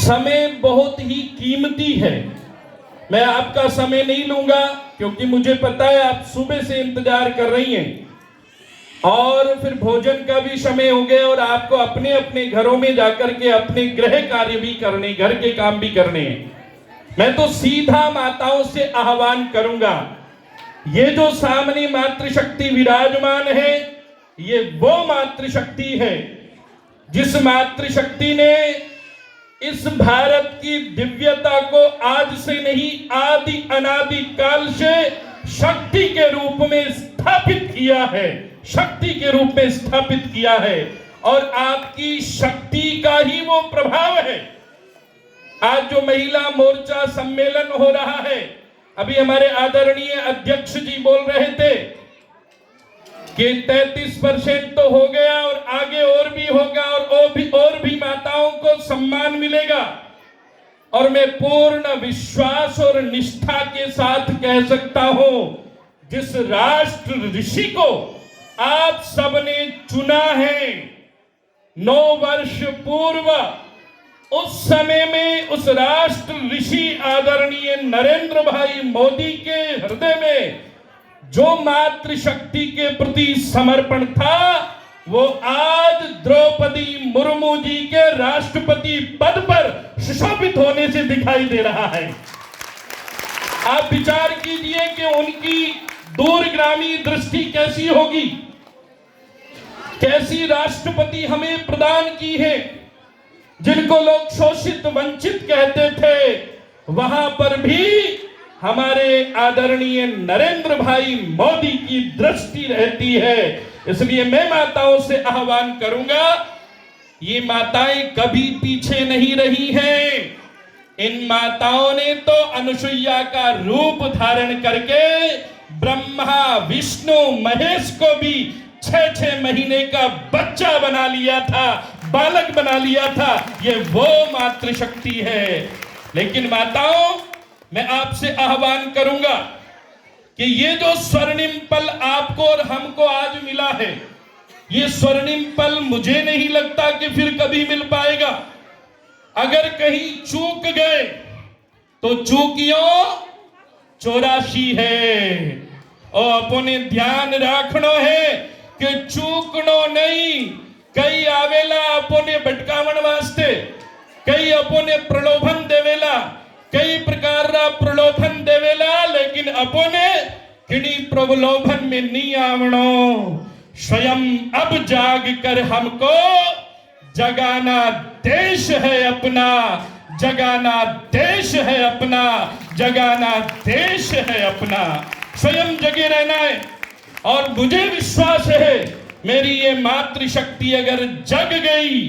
समय बहुत ही कीमती है। मैं आपका समय नहीं लूंगा क्योंकि मुझे पता है आप सुबह से इंतजार कर रही हैं और फिर भोजन का भी समय हो गया और आपको अपने अपने घरों में जाकर के अपने गृह कार्य भी करने, घर के काम भी करने हैं। मैं तो सीधा माताओं से आह्वान करूंगा, ये जो सामने मातृशक्ति विराजमान है, ये वो मातृशक्ति है जिस मातृशक्ति ने इस भारत की दिव्यता को आज से नहीं, आदि अनादि काल से शक्ति के रूप में स्थापित किया है, शक्ति के रूप में स्थापित किया है। और आपकी शक्ति का ही वो प्रभाव है। आज जो महिला मोर्चा सम्मेलन हो रहा है, अभी हमारे आदरणीय अध्यक्ष जी बोल रहे थे कि 33% तो हो गया और आगे और भी होगा और भी माताओं को सम्मान मिलेगा। और मैं पूर्ण विश्वास और निष्ठा के साथ कह सकता हूं, जिस राष्ट्र ऋषि को आप सबने चुना है 9 वर्ष पूर्व, उस समय में उस राष्ट्र ऋषि आदरणीय नरेंद्र भाई मोदी के हृदय में जो मातृशक्ति के प्रति समर्पण था, वो आज द्रौपदी मुर्मू जी के राष्ट्रपति पद पर सुशोभित होने से दिखाई दे रहा है। आप विचार कीजिए कि उनकी दूरगामी दृष्टि कैसी होगी, कैसी राष्ट्रपति हमें प्रदान की है। जिनको लोग शोषित वंचित कहते थे, वहां पर भी हमारे आदरणीय नरेंद्र भाई मोदी की दृष्टि रहती है। इसलिए मैं माताओं से आह्वान करूंगा, ये माताएं कभी पीछे नहीं रही हैं। इन माताओं ने तो अनुसुईया का रूप धारण करके ब्रह्मा विष्णु महेश को भी 6-6 महीने का बच्चा बना लिया था, बालक बना लिया था। ये वो मातृशक्ति है। लेकिन माताओं, मैं आपसे आह्वान करूंगा कि ये जो स्वर्णिम पल आपको और हमको आज मिला है, ये स्वर्णिम पल मुझे नहीं लगता कि फिर कभी मिल पाएगा। अगर कहीं चूक गए तो चूकियों 84 है और अपने ध्यान रखनो है कि चूकनो नहीं। कई आवेला अपने भटकावन वास्ते, कई अपने प्रलोभन देवेला, कई प्रकार रा प्रलोभन देवेला, लेकिन अपने किनी प्रलोभन में नहीं आवणो। स्वयं अब जाग कर हमको जगाना देश है अपना, जगाना देश है अपना, जगाना देश है अपना। स्वयं जगे रहना है। और मुझे विश्वास है, मेरी ये मातृशक्ति अगर जग गई,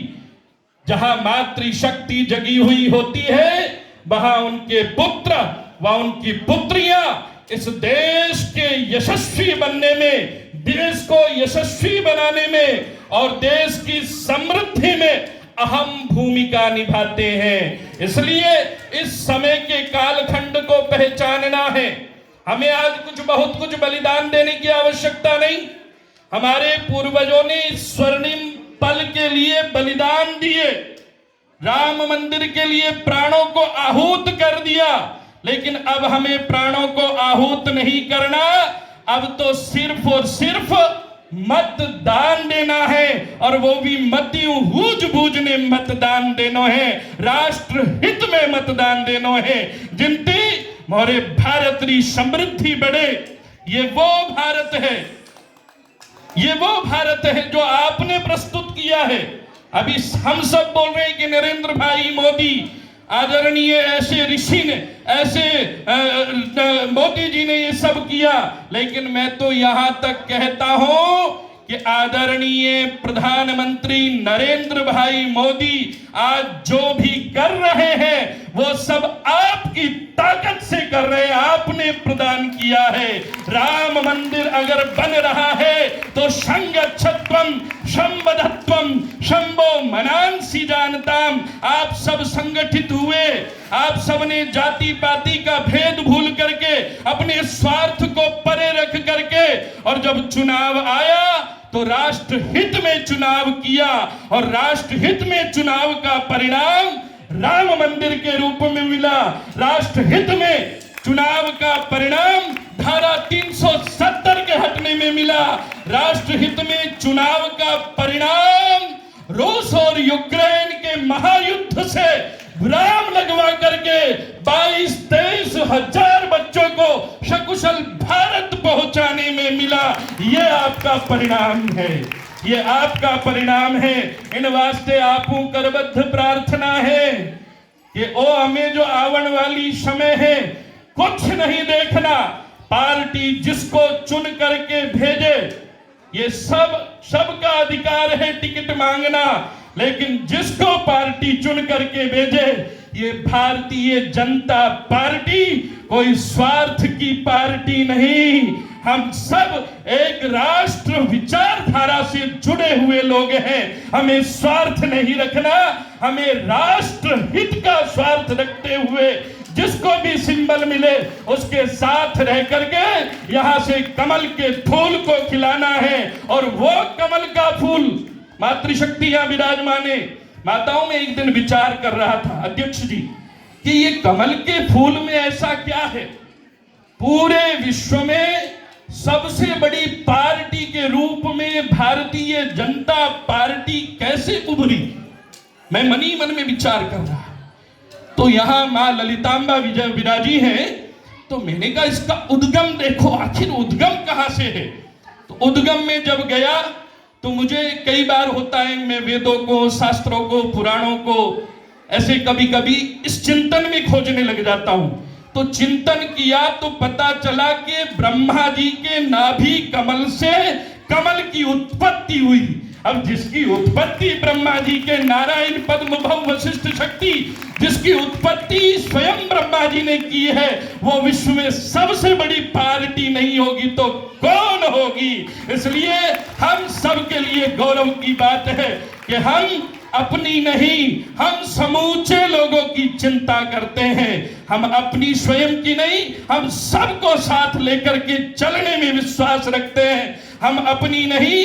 जहां मातृशक्ति जगी हुई होती है, वहां उनके पुत्र व उनकी पुत्रियां इस देश के यशस्वी बनने में, देश को यशस्वी बनाने में और देश की समृद्धि में अहम भूमिका निभाते हैं। इसलिए इस समय के कालखंड को पहचानना है। हमें आज बहुत कुछ बलिदान देने की आवश्यकता नहीं। हमारे पूर्वजों ने इस स्वर्णिम पल के लिए बलिदान दिए, राम मंदिर के लिए प्राणों को आहूत कर दिया। लेकिन अब हमें प्राणों को आहूत नहीं करना, अब तो सिर्फ और सिर्फ मतदान देना है। और वो भी मतियों हूज बूझ ने मतदान देनो है, राष्ट्र हित में मतदान देनो है। जिनती मोरे भारत री समृद्धि बढ़े। ये वो भारत है, ये वो भारत है जो आपने प्रस्तुत किया है। अभी हम सब बोल रहे हैं कि नरेंद्र भाई मोदी आदरणीय ऐसे ऋषि ने, ऐसे मोदी जी ने ये सब किया। लेकिन मैं तो यहां तक कहता हूं कि आदरणीय प्रधानमंत्री नरेंद्र भाई मोदी आज जो भी कर रहे हैं, वो सब आपकी ताकत से कर रहे हैं, आपने प्रदान किया है। राम मंदिर अगर बन रहा है तो संगच्छत्वम संबद्धत्वम शंभो मनांसी जानताम। आप सब संगठित हुए, आप सबने जाति पाति का भेद भूल करके, अपने स्वार्थ को परे रख करके, और जब चुनाव आया तो राष्ट्र हित में चुनाव किया और राष्ट्र हित में चुनाव का परिणाम राम मंदिर के रूप में मिला। राष्ट्रहित में चुनाव का परिणाम धारा 370 के हटने में मिला। राष्ट्रहित में चुनाव का परिणाम रूस और यूक्रेन के महायुद्ध से विराम लगवा करके 22-23 हजार बच्चों को सकुशल भारत पहुंचाने में मिला। ये आपका परिणाम है, ये आपका परिणाम है। इन वास्ते आपू करबद्ध प्रार्थना है कि ओ हमें जो आवन वाली समय है कुछ नहीं देखना, पार्टी जिसको चुन करके भेजे, ये सबका अधिकार है टिकट मांगना, लेकिन जिसको पार्टी चुन करके भेजे, ये भारतीय जनता पार्टी कोई स्वार्थ की पार्टी नहीं। हम सब एक राष्ट्र विचारधारा से जुड़े हुए लोग हैं। हमें स्वार्थ नहीं रखना, हमें राष्ट्र हित का स्वार्थ रखते हुए जिसको भी सिंबल मिले उसके साथ रह करके यहां से कमल के फूल को खिलाना है। और वो कमल का फूल मातृशक्ति यहां विराजमान है। माताओं में एक दिन विचार कर रहा था अध्यक्ष जी कि ये कमल के फूल में ऐसा क्या है, पूरे विश्व में सबसे बड़ी पार्टी के रूप में भारतीय जनता पार्टी कैसे उभरी। मैं मनी मन में विचार कर रहा, तो यहां मां ललितांबा विजय विराजी हैं, तो मैंने कहा इसका उद्गम देखो, आखिर उद्गम कहां से है। तो उद्गम में जब गया तो मुझे कई बार होता है, मैं वेदों को, शास्त्रों को, पुराणों को ऐसे कभी कभी इस चिंतन में खोजने लग जाता हूं। तो चिंतन किया तो पता चला कि ब्रह्मा जी के नाभि कमल से कमल की उत्पत्ति हुई। अब जिसकी उत्पत्ति ब्रह्मा जी के नारायण पद्म भव वशिष्ठ शक्ति, जिसकी उत्पत्ति स्वयं ब्रह्मा जी ने की है, वो विश्व में सबसे बड़ी पार्टी नहीं होगी तो कौन होगी। इसलिए हम सबके लिए गौरव की बात है कि हम अपनी नहीं, हम समूचे लोगों की चिंता करते हैं। हम अपनी स्वयं की नहीं, हम सबको साथ लेकर के चलने में विश्वास रखते हैं। हम अपनी नहीं,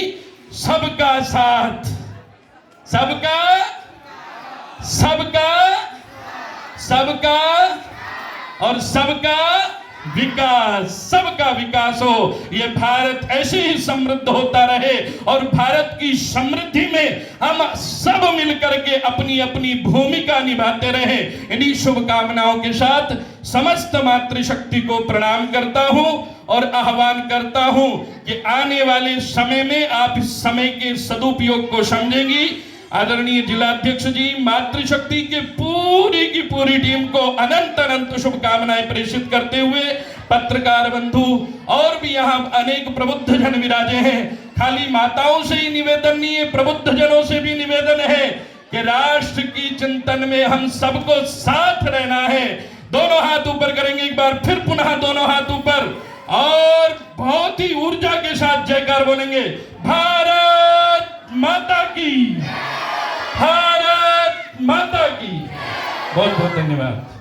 सबका साथ, सबका सबका सबका और सबका विकास, सबका विकास हो। ये भारत ऐसे ही समृद्ध होता रहे और भारत की समृद्धि में हम सब मिलकर के अपनी अपनी भूमिका निभाते रहें। इन्हीं शुभकामनाओं के साथ समस्त मातृशक्ति को प्रणाम करता हूं और आह्वान करता हूं कि आने वाले समय में आप इस समय के सदुपयोग को समझेंगी। आदरणीय जिलाध्यक्ष जी, मातृशक्ति के पूरी की पूरी टीम को अनंत अनंत शुभकामनाएं प्रेषित करते हुए पत्रकार बंधु और भी यहाँ अनेक प्रबुद्ध जन विराजे हैं। खाली माताओं से ही निवेदन नहीं है, प्रबुद्ध जनों से भी निवेदन है कि राष्ट्र की चिंतन में हम सबको साथ रहना है। दोनों हाथ ऊपर करेंगे, एक बार फिर पुनः दोनों हाथ ऊपर और बहुत ही ऊर्जा के साथ जयकार बोलेंगे, भारत माता की, भारत माता की। बहुत बहुत धन्यवाद।